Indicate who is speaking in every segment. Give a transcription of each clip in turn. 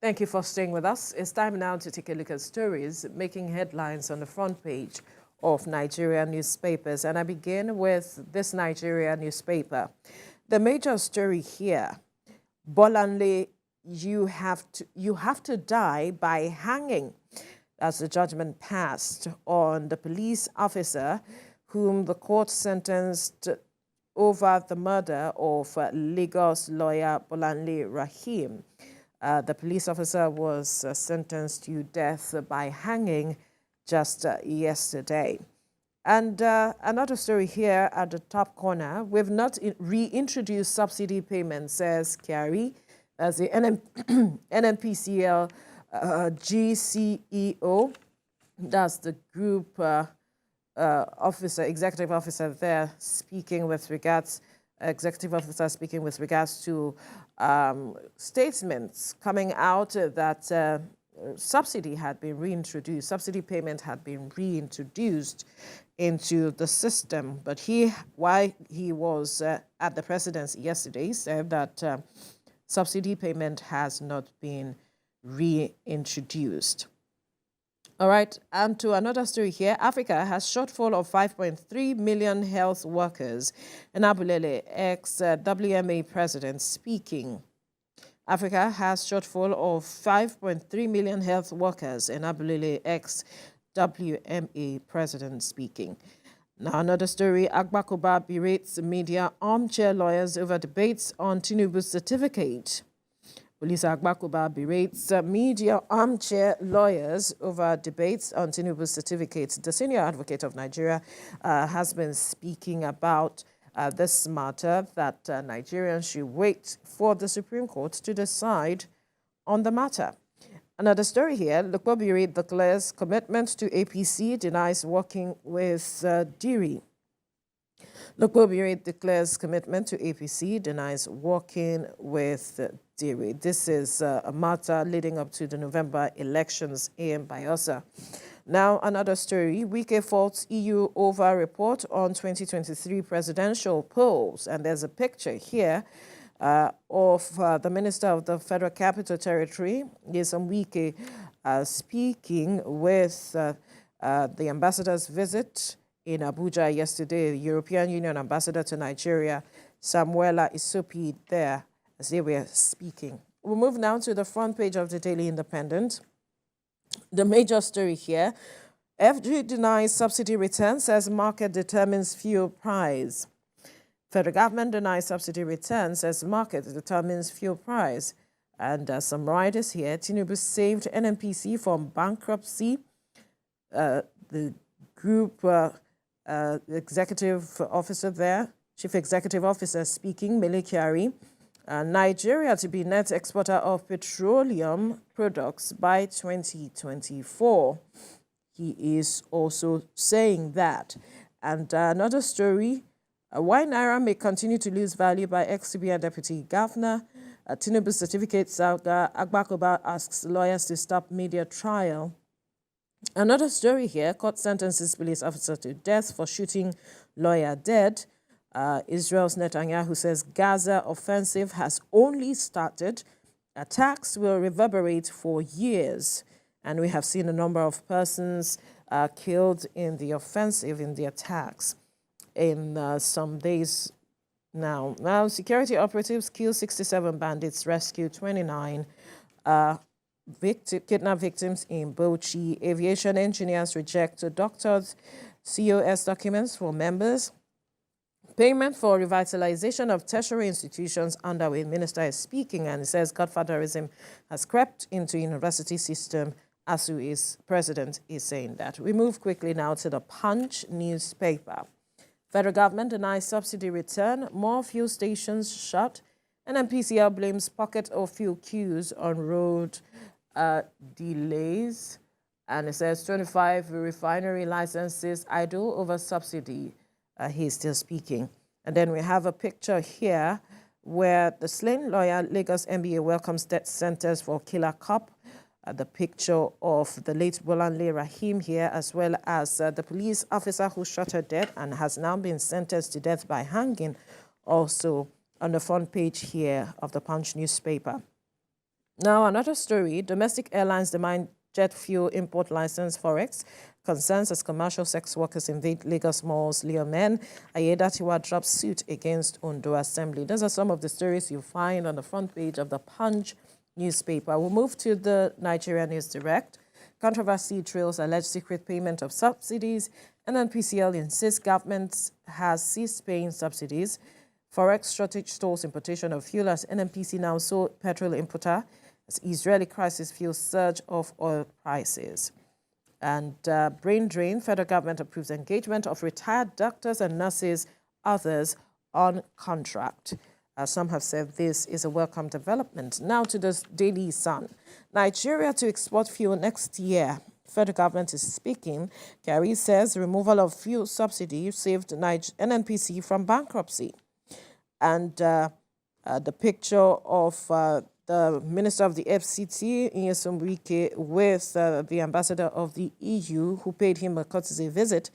Speaker 1: Thank you for staying with us. It's time now to take a look at stories making headlines on the front page of Nigeria newspapers. And I begin with this Nigeria newspaper. The major story here, Bolanle, you have to die by hanging. That's the judgment passed on the police officer whom the court sentenced over the murder of Lagos lawyer Bolanle Rahim. The police officer was sentenced to death by hanging just yesterday. And another story here at the top corner, we've not reintroduced subsidy payments, says Kyari, as the NNPCL GCEO. That's the group executive officer there speaking with regards, to statements coming out that subsidy had been reintroduced, subsidy payment had been reintroduced into the system. But while he was at the presidency yesterday, said that subsidy payment has not been reintroduced. All right, and to another story here. Africa has shortfall of 5.3 million health workers. And Abulele, ex-WMA president, speaking. Africa has shortfall of 5.3 million health workers. And Abulele, ex-WMA president, speaking. Now another story. Agbakoba berates media armchair lawyers over debates on Tinubu's certificate. Police Agbakoba berates media armchair lawyers over debates on Tinubu's certificate. The senior advocate of Nigeria has been speaking about this matter, that Nigerians should wait for the Supreme Court to decide on the matter. Another story here, Lukbobiri declares commitment to APC, denies working with Diri. Lukbobiri declares commitment to APC, denies working with Diri. This is a matter leading up to the November elections in Bayelsa. Now, another story. Wike faults EU over report on 2023 presidential polls. And there's a picture here of the Minister of the Federal Capital Territory, Nyesom Wike, speaking with the ambassador's visit in Abuja yesterday. The European Union ambassador to Nigeria, Samuela Isopi, there as they were speaking. We'll move now to the front page of the Daily Independent. The major story here, FG denies subsidy return, says market determines fuel price. Federal government denies subsidy return, says market determines fuel price. And some riders here, Tinubu saved NNPC from bankruptcy. The group executive officer there, chief executive officer speaking, Mele Kyari. Nigeria to be net exporter of petroleum products by 2024. He is also saying that. And another story, why Naira may continue to lose value by ex-CBN Deputy Governor. Tinubu's certificate saga, Agbakoba asks lawyers to stop media trial. Another story here, court sentences police officer to death for shooting lawyer dead. Israel's Netanyahu says Gaza offensive has only started. Attacks will reverberate for years. And we have seen a number of persons killed in the offensive, in the attacks, in some days now. Now, security operatives kill 67 bandits, rescue 29 kidnapped victims in Bauchi. Aviation engineers reject doctors' COS documents for members. Payment for revitalization of tertiary institutions underway. Minister is speaking and he says godfatherism has crept into university system. ASU is president is saying that. We move quickly now to the Punch newspaper. Federal government denies subsidy return. More fuel stations shut. NNPCL blames pocket of fuel queues on road delays. And it says 25 refinery licenses idle over subsidy. He's still speaking. And then we have a picture here where the slain lawyer, Lagos NBA, welcomes death sentence for killer cop. The picture of the late Bolanle Rahim here, as well as the police officer who shot her dead and has now been sentenced to death by hanging, also on the front page here of the Punch newspaper. Now, another story, domestic airlines demand jet fuel import license forex. Concerns as commercial sex workers invade Lagos malls. Leo Men, Ayedatiwa drops suit against Ondo Assembly. Those are some of the stories you find on the front page of the Punch newspaper. We'll move to the Nigeria News Direct. Controversy trails alleged secret payment of subsidies. NNPCL insists government has ceased paying subsidies. Forex shortage stalls importation of fuel as NNPC now sole petrol importer. As Israeli crisis fuels surge of oil prices. And brain drain, federal government approves engagement of retired doctors and nurses, others on contract. Some have said this is a welcome development. Now to the Daily Sun. Nigeria to export fuel next year. Federal government is speaking. Kyari says removal of fuel subsidy saved NNPC from bankruptcy. And the picture of the Minister of the FCT, Nyesom Wike, with the Ambassador of the EU, who paid him a courtesy visit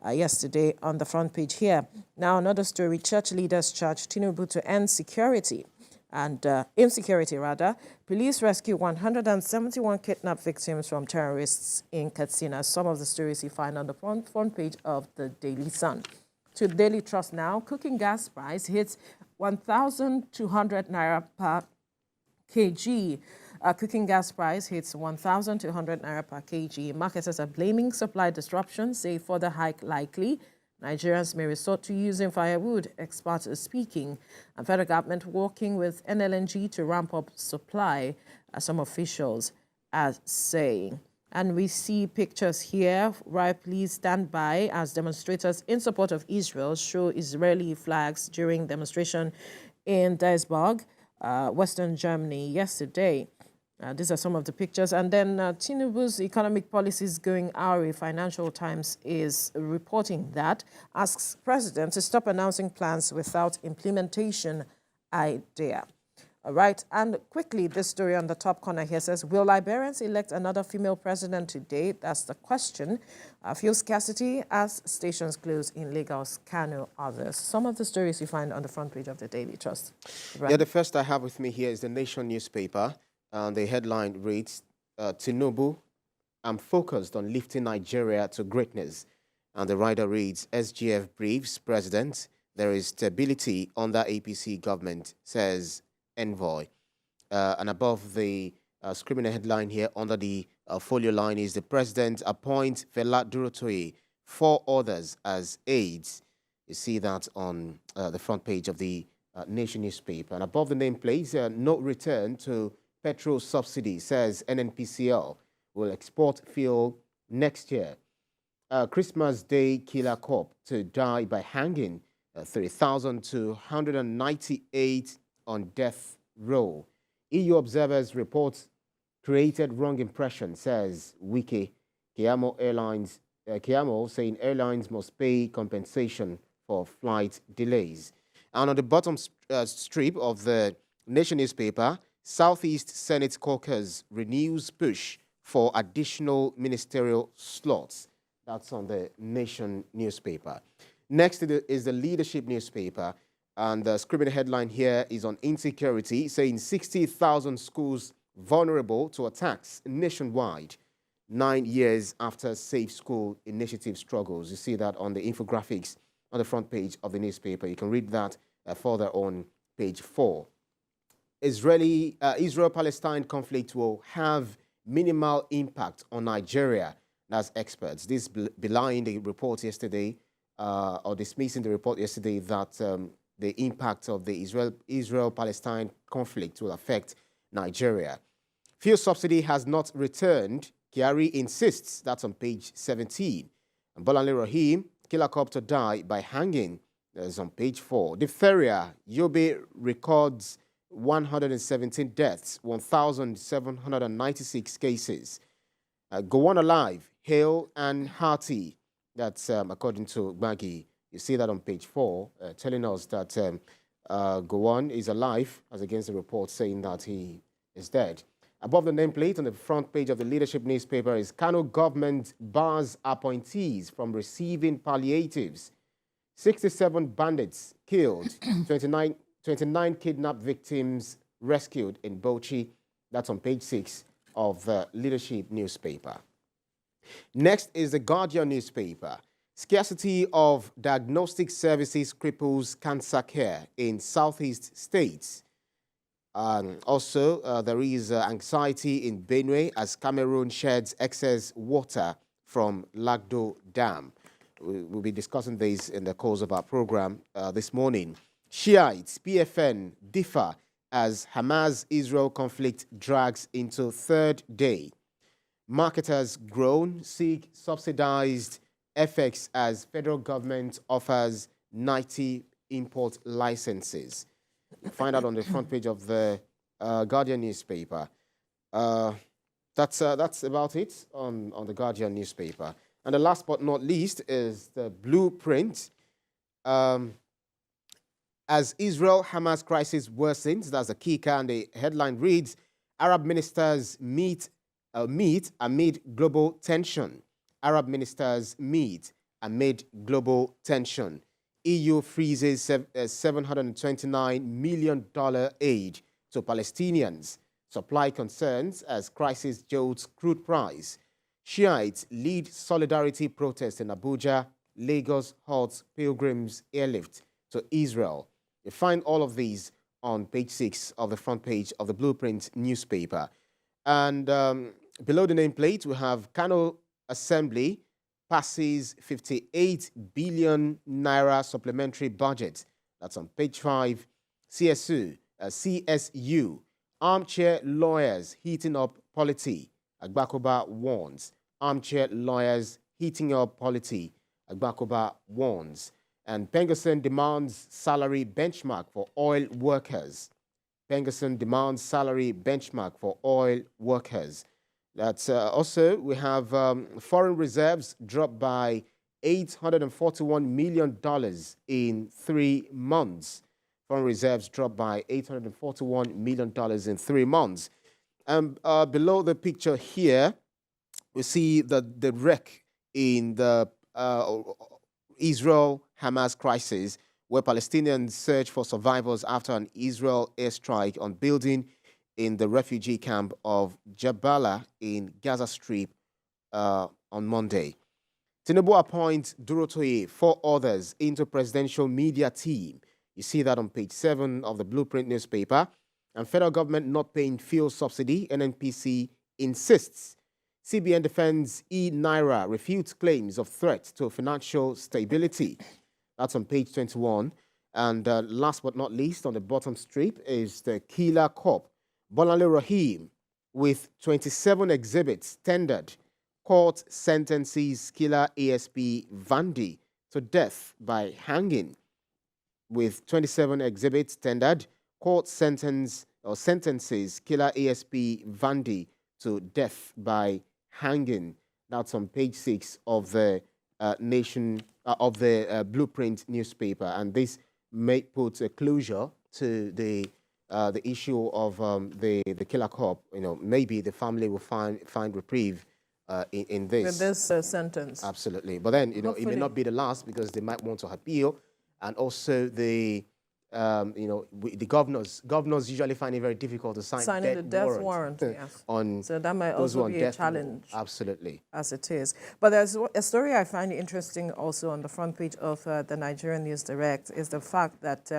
Speaker 1: yesterday on the front page here. Now, another story, church leaders charge Tinubu to end security. And insecurity, rather. Police rescue 171 kidnapped victims from terrorists in Katsina. Some of the stories you find on the front page of the Daily Sun. To Daily Trust now, cooking gas price hits 1,200 naira per kg. Cooking gas price hits 1,200 naira per kg. Marketers are blaming supply disruptions, say further hike likely. Nigerians may resort to using firewood, experts are speaking. And federal government working with NLNG to ramp up supply, as some officials are saying. And we see pictures here. Right, please stand by as demonstrators in support of Israel show Israeli flags during demonstration in Duisburg, Western Germany yesterday. These are some of the pictures. And then Tinubu's economic policies going awry. Financial Times is reporting that, asks President to stop announcing plans without implementation idea. All right, and quickly, this story on the top corner here says, will Liberians elect another female president today? That's the question. Fuel scarcity as stations close in Lagos, Kano, others. Some of the stories you find on the front page of the Daily Trust. Right.
Speaker 2: Yeah, the first I have with me here is the Nation newspaper. The headline reads, Tinubu, I'm focused on lifting Nigeria to greatness. And the writer reads, SGF briefs President, there is stability under APC government, says envoy. And above the scribbling headline here under the folio line is the president appoints Fela Durotoye, 4 others as aides. You see that on the front page of the Nation newspaper. And above the nameplate, no return to petrol subsidy, says NNPCL will export fuel next year. Christmas Day killer cop to die by hanging, 3,298 on death row. EU observers report created wrong impression, says Wike. Kiamo saying airlines must pay compensation for flight delays. And on the bottom strip of the Nation newspaper, Southeast Senate caucus renews push for additional ministerial slots. That's on the Nation newspaper. Next is the Leadership newspaper. And the scribbling headline here is on insecurity, saying 60,000 schools vulnerable to attacks nationwide, 9 years after Safe School Initiative struggles. You see that on the infographics on the front page of the newspaper. You can read that further on page 4. Israel-Palestine conflict will have minimal impact on Nigeria, that's experts. This belying the report yesterday, or dismissing the report yesterday that the impact of the Israel-Palestine conflict will affect Nigeria. Fuel subsidy has not returned, Kyari insists. That's on page 17. And Bolanle Rahim, killer cop to die by hanging, that's on page 4. Diphtheria, Yobe records 117 deaths, 1,796 cases. Go on alive, hale and hearty. That's according to Maggie. You see that on page 4, telling us that Gowon is alive, as against the report saying that he is dead. Above the nameplate on the front page of the Leadership newspaper is Kano government bars appointees from receiving palliatives. 67 bandits killed, 29 kidnapped victims rescued in Bauchi. That's on page 6 of the Leadership newspaper. Next is the Guardian newspaper. Scarcity of diagnostic services cripples cancer care in southeast states. Also, there is anxiety in Benue as Cameroon sheds excess water from Lagdo Dam. We'll be discussing this in the course of our program this morning. Shiites, PFN differ as Hamas-Israel conflict drags into third day. Marketers groan, seek subsidized FX as federal government offers 90 import licenses. Find out on the front page of the Guardian newspaper. That's about it on the Guardian newspaper. And the last but not least is the blueprint. As Israel-Hamas crisis worsens, that's the kicker, and the headline reads, Arab ministers meet amid global tension. Arab ministers meet amid global tension. EU freezes $729 million aid to Palestinians. Supply concerns as crisis jolts crude price. Shiites lead solidarity protest in Abuja. Lagos halts pilgrims airlift to Israel. You find all of these on page 6 of the front page of the Blueprint newspaper. And below the nameplate, we have Kano Assembly passes 58 billion naira supplementary budget. That's on page 5. CSU, armchair lawyers heating up polity. Agbakoba warns. Armchair lawyers heating up polity. Agbakoba warns. And Pengerson demands salary benchmark for oil workers. Pengerson demands salary benchmark for oil workers. That's also, we have foreign reserves dropped by $841 million in 3 months. Foreign reserves dropped by $841 million in 3 months. Below the picture here, we see the wreck in the Israel-Hamas crisis, where Palestinians search for survivors after an Israel airstrike on building in the refugee camp of Jabala in Gaza Strip on Monday. Tinubu appoints Durotoye, 4 others into presidential media team. You see that on page 7 of the Blueprint newspaper. And federal government not paying fuel subsidy, NNPC insists. CBN defends E-Naira, refutes claims of threat to financial stability. That's on page 21. And last but not least, on the bottom strip is the Killer Cop. Bolanle Rahim, with 27 exhibits tendered, court sentences killer ASP Vandi to death by hanging. With 27 exhibits tendered, court sentences killer ASP Vandi to death by hanging. That's on page 6 of the Blueprint newspaper, and this may put a closure to the issue of the killer cop. You know, maybe the family will find reprieve in this.
Speaker 1: With this sentence.
Speaker 2: Absolutely. But then, you know,
Speaker 1: Hopefully.
Speaker 2: it may not be the last because they might want to appeal. And also the, the governors usually find it very difficult to sign
Speaker 1: the death warrant, yes.
Speaker 2: on
Speaker 1: so that might
Speaker 2: those
Speaker 1: also
Speaker 2: on
Speaker 1: be a
Speaker 2: death row.
Speaker 1: challenge.
Speaker 2: Absolutely.
Speaker 1: As it is. But there's a story I find interesting also on the front page of the Nigerian News Direct is the fact that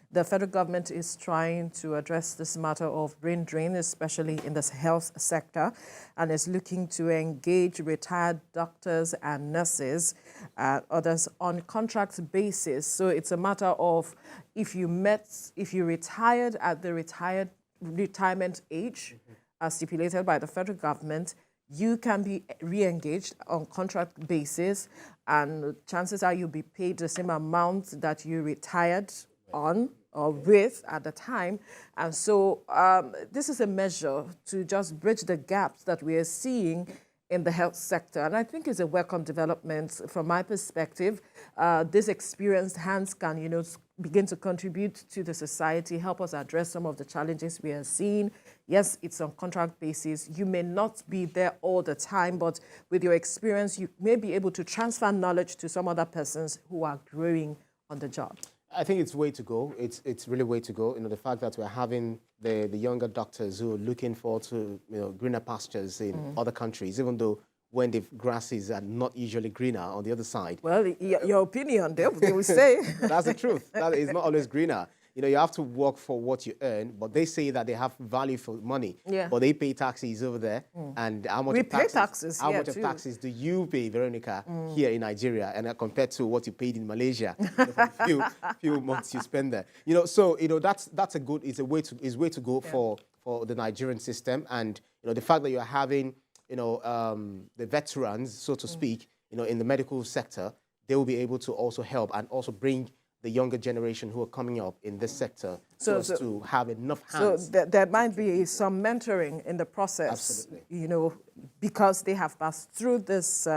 Speaker 1: the federal government is trying to address this matter of brain drain, especially in the health sector, and is looking to engage retired doctors and nurses, others on contract basis. So it's a matter of if you retired at the retirement age, as stipulated by the federal government, you can be re-engaged on contract basis, and chances are you'll be paid the same amount that you retired on or with at the time. And so this is a measure to just bridge the gaps that we are seeing in the health sector. And I think it's a welcome development from my perspective. These experienced hands can, begin to contribute to the society, help us address some of the challenges we are seeing. Yes, it's on contract basis. You may not be there all the time, but with your experience, you may be able to transfer knowledge to some other persons who are growing on the job.
Speaker 2: I think it's way to go. It's really way to go. You know, the fact that we're having the younger doctors who are looking forward to, you know, greener pastures in other countries, even though when the grasses are not usually greener on the other side.
Speaker 1: Well, your opinion, they will say.
Speaker 2: That's the truth. That is not always greener. You know, you have to work for what you earn, but they say that they have value for money.
Speaker 1: Yeah.
Speaker 2: But they pay taxes over there. And how much
Speaker 1: We
Speaker 2: of
Speaker 1: pay taxes
Speaker 2: How
Speaker 1: here
Speaker 2: much
Speaker 1: too.
Speaker 2: of taxes do you pay, Veronica, here in Nigeria, and compared to what you paid in Malaysia for a few months you spend there? You know, so you know that's a good. It's a way to go for the Nigerian system, and you know the fact that you're having the veterans, so to speak, you know, in the medical sector, they will be able to also help and also bring the younger generation who are coming up in this sector to have enough hands.
Speaker 1: So there might be some mentoring in the process,
Speaker 2: Absolutely.
Speaker 1: you know, because they have passed through this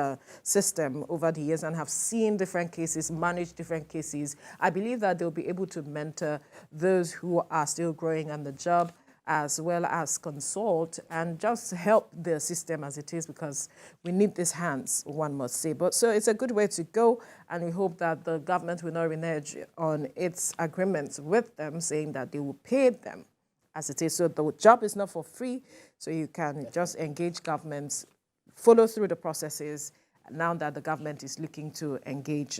Speaker 1: system over the years and have seen different cases, managed different cases. I believe that they'll be able to mentor those who are still growing on the job, as well as consult and just help the system as it is, because we need these hands, one must say. But so it's a good way to go, and we hope that the government will not renege on its agreements with them, saying that they will pay them as it is. So the job is not for free, so you can just engage governments, follow through the processes, now that the government is looking to engage